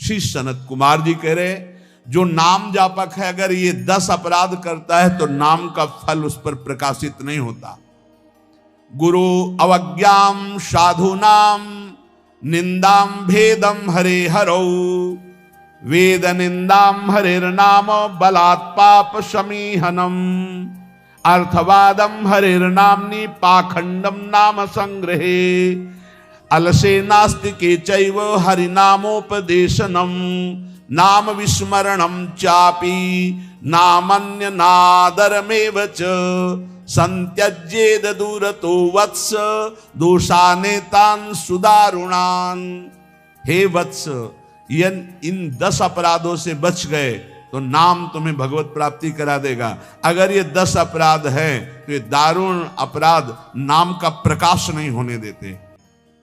श्री सनत कुमार जी कह रहे, जो नाम जापक है अगर ये 10 अपराध करता है तो नाम का फल उस पर प्रकाशित नहीं होता। गुरु अवज्ञाम साधुनाम निंदाम भेदम हरे हरौ, वेद निंदाम हरिर्नाम बलात् पाप शमीहनम, अर्थवादम हरिर्नाम्नि पाखंडम नाम संग्रहे, अलसे नास्तिके चैव हरिनामोपदेशनम, नाम विस्मरणम चापि नामन्य नादरमेव च, संत्यज्येद दूरतो वत्स दोषानेतान सुदारुणान। हे वत्स, इन 10 अपराधों से बच गए तो नाम तुम्हें भगवत प्राप्ति करा देगा। अगर ये 10 अपराध है तो ये दारुण अपराध नाम का प्रकाश नहीं होने देते।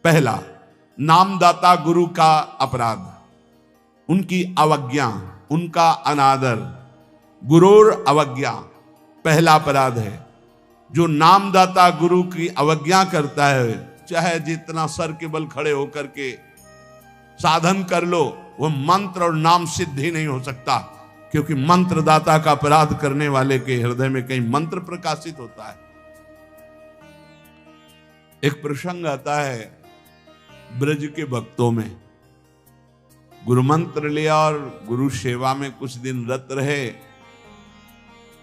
पहला, नामदाता गुरु का अपराध, उनकी अवज्ञा, उनका अनादर। गुरुर अवज्ञा पहला अपराध है। जो नामदाता गुरु की अवज्ञा करता है, चाहे जितना सर के बल खड़े होकर के साधन कर लो, वो मंत्र और नाम सिद्ध ही नहीं हो सकता, क्योंकि मंत्रदाता का अपराध करने वाले के हृदय में कहीं मंत्र प्रकाशित होता है। एक प्रसंग आता है ब्रज के भक्तों में, गुरु मंत्र लिया और गुरु सेवा में कुछ दिन रत रहे,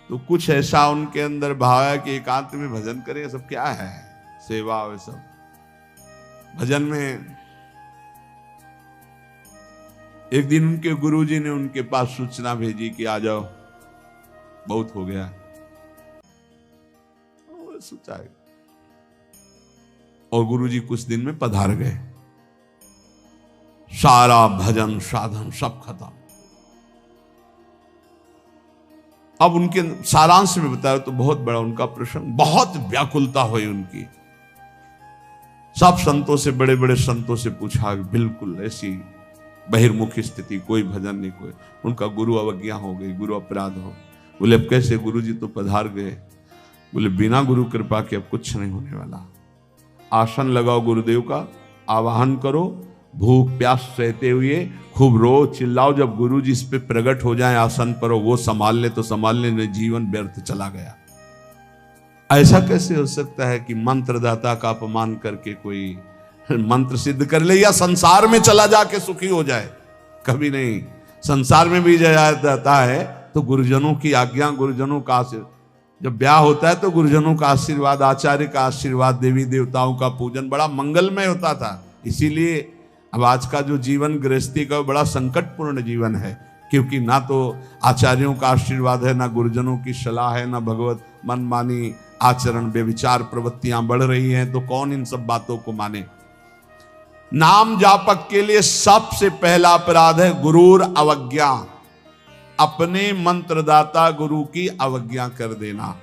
तो कुछ ऐसा उनके अंदर भाव है कि एकांत में भजन करें। सब क्या है, सेवा वे सब भजन में। एक दिन उनके गुरुजी ने उनके पास सूचना भेजी कि आ जाओ, बहुत हो गया। सोचा, और गुरुजी कुछ दिन में पधार गए। सारा भजन साधन सब खत्म। अब उनके सारांश में बताया तो बहुत बड़ा उनका प्रसंग, बहुत व्याकुलता हुई उनकी। सब संतों से, बड़े बड़े संतों से पूछा, बिल्कुल ऐसी बहिर्मुख स्थिति, कोई भजन नहीं, कोई। उनका गुरु अवज्ञा हो गई, गुरु अपराध हो। बोले अब कैसे? गुरु जी तो पधार गए। बोले बिना गुरु कृपा के अब कुछ नहीं होने वाला। आसन लगाओ गुरुदेव का, आवाहन करो, भूख प्यास सहते हुए खूब रो चिल्लाओ। जब गुरु जी इस पे प्रकट हो जाए आसन पर, वो संभाल ले तो संभाल ले, नहीं जीवन व्यर्थ चला गया। ऐसा कैसे हो सकता है कि मंत्रदाता का अपमान करके कोई मंत्र सिद्ध कर ले या संसार में चला जाके सुखी हो जाए? कभी नहीं। संसार में भी जाता है तो गुरुजनों की आज्ञा, गुरुजनों का आशीर्वाद। जब ब्याह होता है तो गुरुजनों का आशीर्वाद, आचार्य का आशीर्वाद, देवी देवताओं का पूजन बड़ा मंगलमय होता था। इसीलिए अब आज का जो जीवन गृहस्थी का बड़ा संकटपूर्ण जीवन है, क्योंकि ना तो आचार्यों का आशीर्वाद है, ना गुरुजनों की सलाह है, ना भगवत मनमानी आचरण व्यभिचार प्रवृत्तियां बढ़ रही हैं, तो कौन इन सब बातों को माने। नाम जापक के लिए सबसे पहला अपराध है गुरुर अवज्ञा, अपने मंत्रदाता गुरु की अवज्ञा कर देना,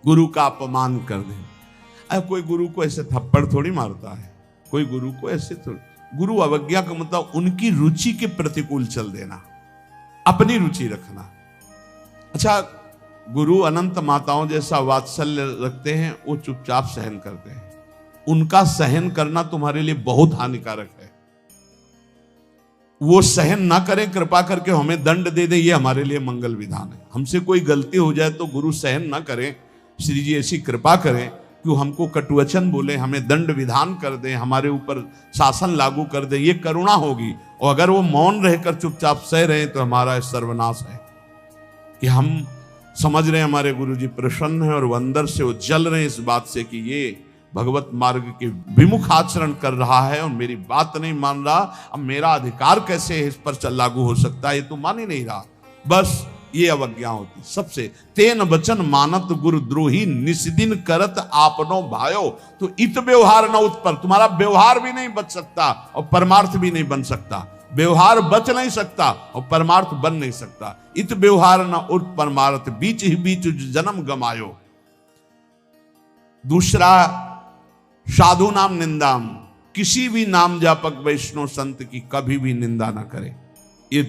गुरु का अपमान कर देना। कोई गुरु को ऐसे थप्पड़ थोड़ी मारता है, कोई गुरु को ऐसे थोड़ी। गुरु अवज्ञा का मतलब उनकी रुचि के प्रतिकूल चल देना, अपनी रुचि रखना। अच्छा, गुरु अनंत माताओं जैसा वात्सल्य रखते हैं, वो चुपचाप सहन करते हैं। उनका सहन करना तुम्हारे लिए बहुत हानिकारक है। वो सहन ना करें, कृपा करके हमें दंड दे दें, ये हमारे लिए मंगल विधान है। हमसे कोई गलती हो जाए तो गुरु सहन ना करें, श्री जी ऐसी कृपा करें कि हमको कटुवचन बोले, हमें दंड विधान कर दें, हमारे ऊपर शासन लागू कर दें, ये करुणा होगी। और अगर वो मौन रहकर चुपचाप सह रहे तो हमारा सर्वनाश है। कि हम समझ रहे हैं हमारे गुरु जी प्रसन्न है और वो अंदर से वो जल रहे हैं इस बात से कि ये भगवत मार्ग के विमुख आचरण कर रहा है और मेरी बात नहीं मान रहा, अब मेरा अधिकार कैसे इस पर लागू हो सकता है, ये तो मान ही नहीं रहा। बस ये अवज्ञा होती सबसे। तेन वचन मानत गुरु द्रोही निस्दिन करत आपनो भायो। तो इत व्यवहार न उत्पर, तुम्हारा व्यवहार भी नहीं बच सकता और परमार्थ भी नहीं बन सकता। व्यवहार बच नहीं सकता और परमार्थ बन नहीं सकता। इत व्यवहार न उत परमार्थ, बीच ही बीच जन्म गमायो। दूसरा, साधु नाम निंदाम, किसी भी नाम जापक वैष्णव संत की कभी भी निंदा ना करे। ये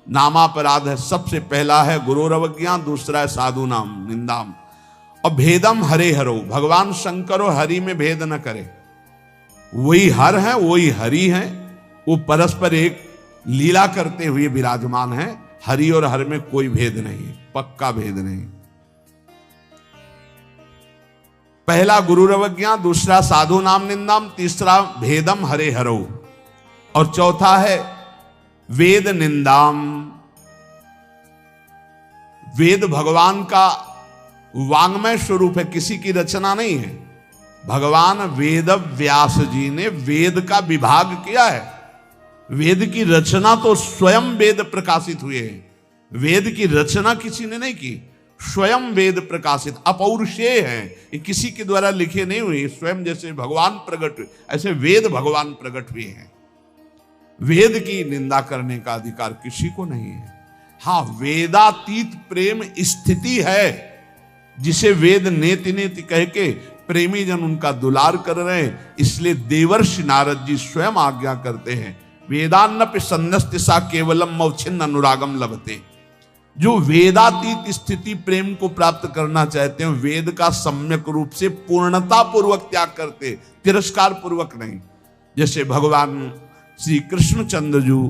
नामापराध है। सबसे पहला है गुरुर अवज्ञा, दूसरा है साधु नाम निंदाम। और भेदम हरे हरो, भगवान शंकर और हरि में भेद न करे। वही हर है, वही हरि है, वो परस्पर एक लीला करते हुए विराजमान है। हरि और हर में कोई भेद नहीं, पक्का भेद नहीं। पहला गुरुरवज्ञा, दूसरा साधु नाम निंदाम, तीसरा भेदम हरे हरो, और चौथा है वेद निंदाम। वेद भगवान का वांग्मय स्वरूप है, किसी की रचना नहीं है। भगवान वेद व्यास जी ने वेद का विभाग किया है। वेद की रचना तो स्वयं वेद प्रकाशित हुए हैं। वेद की रचना किसी ने नहीं की, स्वयं वेद प्रकाशित अपौरुषेय हैं। ये किसी के द्वारा लिखे नहीं हुए, स्वयं जैसे भगवान प्रकट हुए ऐसे वेद भगवान प्रकट हुए हैं। वेद की निंदा करने का अधिकार किसी को नहीं है। हाँ, वेदातीत प्रेम स्थिति है, जिसे वेद नेति नेति कह के प्रेमी जन उनका दुलार कर रहे हैं। इसलिए देवर्षि नारद जी स्वयं आज्ञा करते हैं, वेदान्नपि सन्नस्ति सा केवलम मौछिन्न अनुरागम लभते। जो वेदातीत स्थिति प्रेम को प्राप्त करना चाहते हैं, वेद का सम्यक रूप से पूर्णता पूर्वक त्याग करते, तिरस्कार पूर्वक नहीं। जैसे भगवान श्री कृष्णचंद्र जी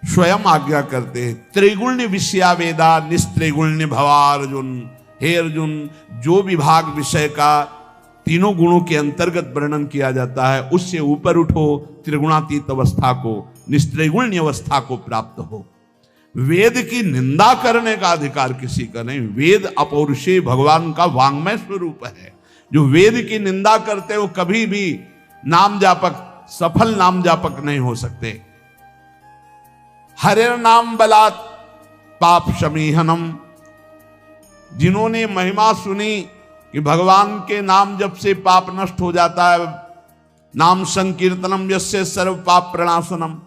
स्वयं आज्ञा करते हैं, त्रिगुण्य विषया वेदा निस्त्रिगुण्य भवा अर्जुन। हे अर्जुन, जो विभाग विषय का तीनों गुणों के अंतर्गत वर्णन किया जाता है, उससे ऊपर उठो, त्रिगुणातीत अवस्था को, निस्त्रिगुण्य अवस्था को प्राप्त हो। वेद की निंदा करने का अधिकार किसी का नहीं। वेद अपौरुषेय भगवान का वांग्मय स्वरूप है। जो वेद की निंदा करते वो कभी भी नाम जापक, सफल नाम जापक नहीं हो सकते। हरे नाम बलात् पाप शमीहनम। जिन्होंने महिमा सुनी कि भगवान के नाम जप से पाप नष्ट हो जाता है, नाम संकीर्तनम यस्य सर्व पाप प्रणाशनम।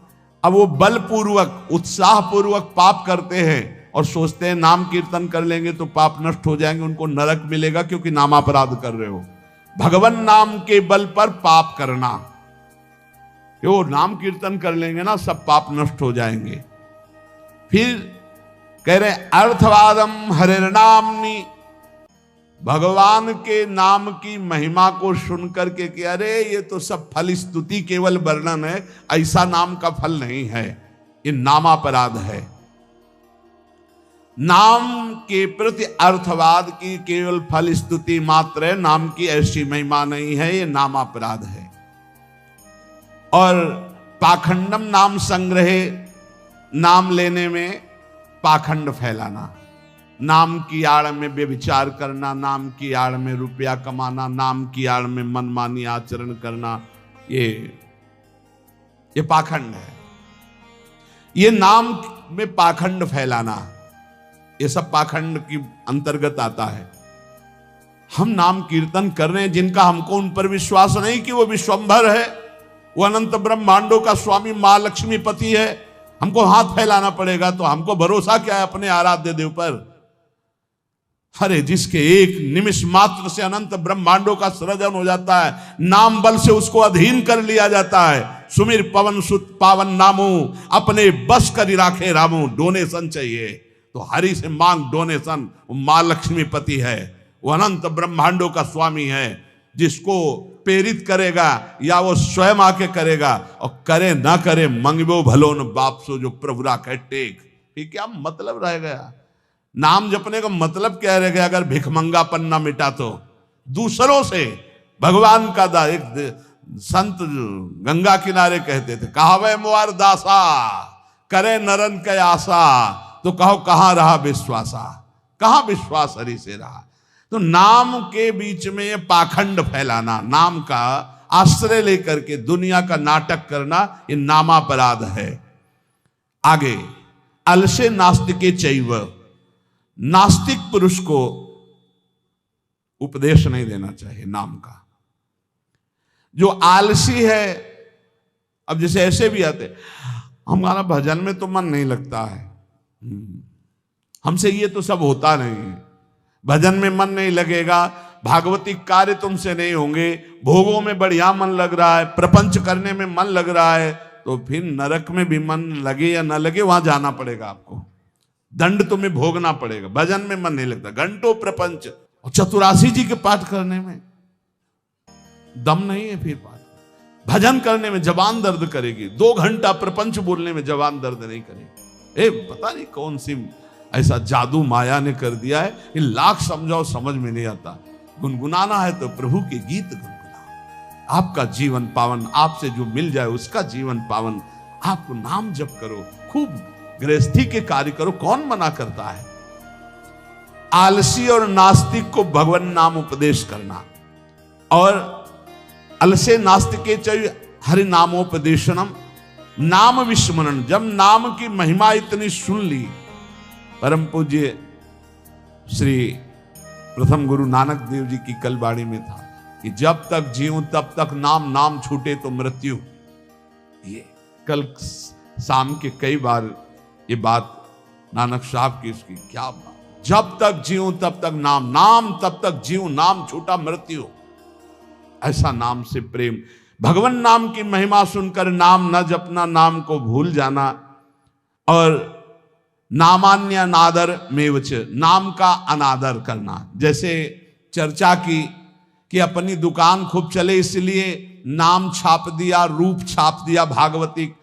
अब वो बलपूर्वक उत्साह पूर्वक पाप करते हैं और सोचते हैं नाम कीर्तन कर लेंगे तो पाप नष्ट हो जाएंगे, उनको नरक मिलेगा क्योंकि नामापराध कर रहे हो। भगवान नाम के बल पर पाप करना, वो नाम कीर्तन कर लेंगे ना सब पाप नष्ट हो जाएंगे। फिर कह रहे अर्थवादम हरिर्नामनि। भगवान के नाम की महिमा को सुनकर के कि अरे ये तो सब फल स्तुति केवल वर्णन है, ऐसा नाम का फल नहीं है, ये नामापराध है। नाम के प्रति अर्थवाद की केवल फल स्तुति मात्र है, नाम की ऐसी महिमा नहीं है, ये नामापराध है। और पाखंडम नाम संग्रहे, नाम लेने में पाखंड फैलाना, नाम की आड़ में व्यभिचार करना, नाम की आड़ में रुपया कमाना, नाम की आड़ में मनमानी आचरण करना, ये पाखंड है। ये नाम में पाखंड फैलाना, ये सब पाखंड की अंतर्गत आता है। हम नाम कीर्तन कर रहे हैं, जिनका हमको उन पर विश्वास नहीं कि वो विश्वंभर है, वो अनंत ब्रह्मांडों का स्वामी मां लक्ष्मी पति है, हमको हाथ फैलाना पड़ेगा। तो हमको भरोसा क्या है अपने आराध्य देव पर? अरे जिसके एक निमिष मात्र से अनंत ब्रह्मांडों का सृजन हो जाता है, नाम बल से उसको अधीन कर लिया जाता है। सुमिर पवन सुत पावन नामो, अपने बस कर राखे रामो। डोनेशन चाहिए तो हरि से मांग डोनेशन। वो मां लक्ष्मी पति है, वो अनंत ब्रह्मांडों का स्वामी है। जिसको प्रेरित करेगा या वो स्वयं आके करेगा, और करे ना करे मंगबो भलो न बाप सो, जो प्रभु राखे टेक। ये क्या मतलब रह गया? नाम जपने का मतलब क्या रह गया अगर भिखमंगापन ना मिटा तो? दूसरों से भगवान का दा। एक संत गंगा किनारे कहते थे, कहावे मुआर दासा करे नरन के आशा, तो कहो कहां रहा विश्वासा, कहां विश्वास हरि से रहा। तो नाम के बीच में ये पाखंड फैलाना, नाम का आश्रय लेकर के दुनिया का नाटक करना, ये नामापराध है। आगे अलसे नास्तिके चैव, नास्तिक पुरुष को उपदेश नहीं देना चाहिए नाम का। जो आलसी है, अब जैसे ऐसे भी आते, हमारा भजन में तो मन नहीं लगता है, हमसे ये तो सब होता नहीं है, भजन में मन नहीं लगेगा, भागवती कार्य तुमसे नहीं होंगे, भोगों में बढ़िया मन लग रहा है, प्रपंच करने में मन लग रहा है, तो फिर नरक में भी मन लगे या ना लगे वहां जाना पड़ेगा आपको, दंड तुम्हें भोगना पड़ेगा। भजन में मन नहीं लगता, घंटों प्रपंच और 84 जी के पाठ करने में दम नहीं है फिर पाठ। भजन करने में जबान दर्द करेगी, 2 घंटा प्रपंच बोलने में जबान दर्द नहीं करेगी। पता नहीं कौन सी ऐसा जादू माया ने कर दिया है, ये लाख समझाओ समझ में नहीं आता। गुनगुनाना है तो प्रभु के गीत गुनगुनाओ, आपका जीवन पावन, आपसे जो मिल जाए उसका जीवन पावन। आपको नाम जप करो, खूब गृहस्थी के कार्य करो, कौन मना करता है। आलसी और नास्तिक को भगवान नाम उपदेश करना, और अलसे नास्तिके च हरि नामोपदेशनम, नाम विस्मरण। जब नाम की महिमा इतनी सुन ली, परम पूज्य श्री प्रथम गुरु नानक देव जी की कल वाणी में था कि जब तक जीऊं तब तक नाम, नाम छूटे तो मृत्यु। ये कल शाम के कई बार ये बात नानक साहब की, उसकी क्या बात, जब तक जीऊं तब तक नाम, नाम तब तक जीऊं, नाम छूटा मृत्यु। ऐसा नाम से प्रेम, भगवान नाम की महिमा सुनकर नाम न जपना, नाम को भूल जाना, और नामान्य अनादर मेवच, नाम का अनादर करना। जैसे चर्चा की कि अपनी दुकान खूब चले इसलिए नाम छाप दिया, रूप छाप दिया भागवती,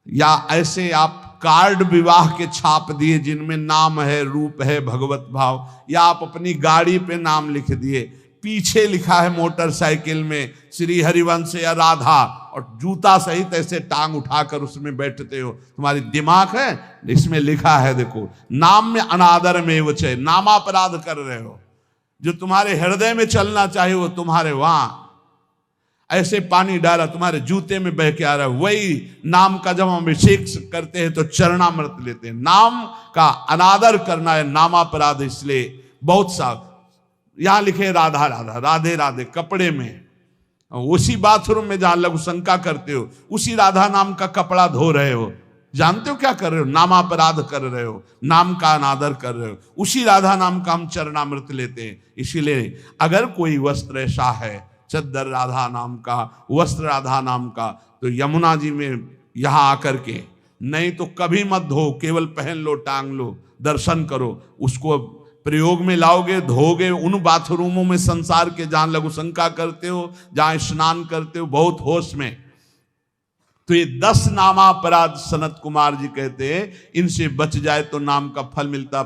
या ऐसे आप कार्ड विवाह के छाप दिए जिनमें नाम है, रूप है, भगवत भाव, या आप अपनी गाड़ी पे नाम लिख दिए, पीछे लिखा है मोटरसाइकिल में श्री हरिवंश या राधा, और जूता सहित ऐसे टांग उठाकर उसमें बैठते हो। तुम्हारी दिमाग है, इसमें लिखा है देखो, नाम में अनादर में वचे, नामापराध कर रहे हो। जो तुम्हारे हृदय में चलना चाहिए वो तुम्हारे वहां ऐसे पानी डाला, तुम्हारे जूते में बह के आ रहा है। वही नाम का जब हम अभिषेक करते हैं तो चरणामृत लेते हैं। नाम का अनादर करना है नामापराध। इसलिए बहुत सा यहां लिखे राधा राधा, राधे राधे कपड़े में, उसी बाथरूम में जहां लघु शंका करते हो उसी राधा नाम का कपड़ा धो रहे हो। जानते हो क्या कर रहे हो? नामापराध कर रहे हो, नाम का अनादर कर रहे हो। उसी राधा नाम का हम चरणामृत लेते हैं। इसीलिए अगर कोई वस्त्र ऐसा है, चद्दर राधा नाम का, वस्त्र राधा नाम का, तो यमुना जी में यहां आकर के, नहीं तो कभी मत धो, केवल पहन लो, टांग लो, दर्शन करो, उसको प्रयोग में लाओगे, धोगे उन बाथरूमों में संसार के जहां लघु शंका करते हो, जहां स्नान करते हो बहुत होश में। तो ये 10 नामापराध सनत कुमार जी कहते हैं, इनसे बच जाए तो नाम का फल मिलता।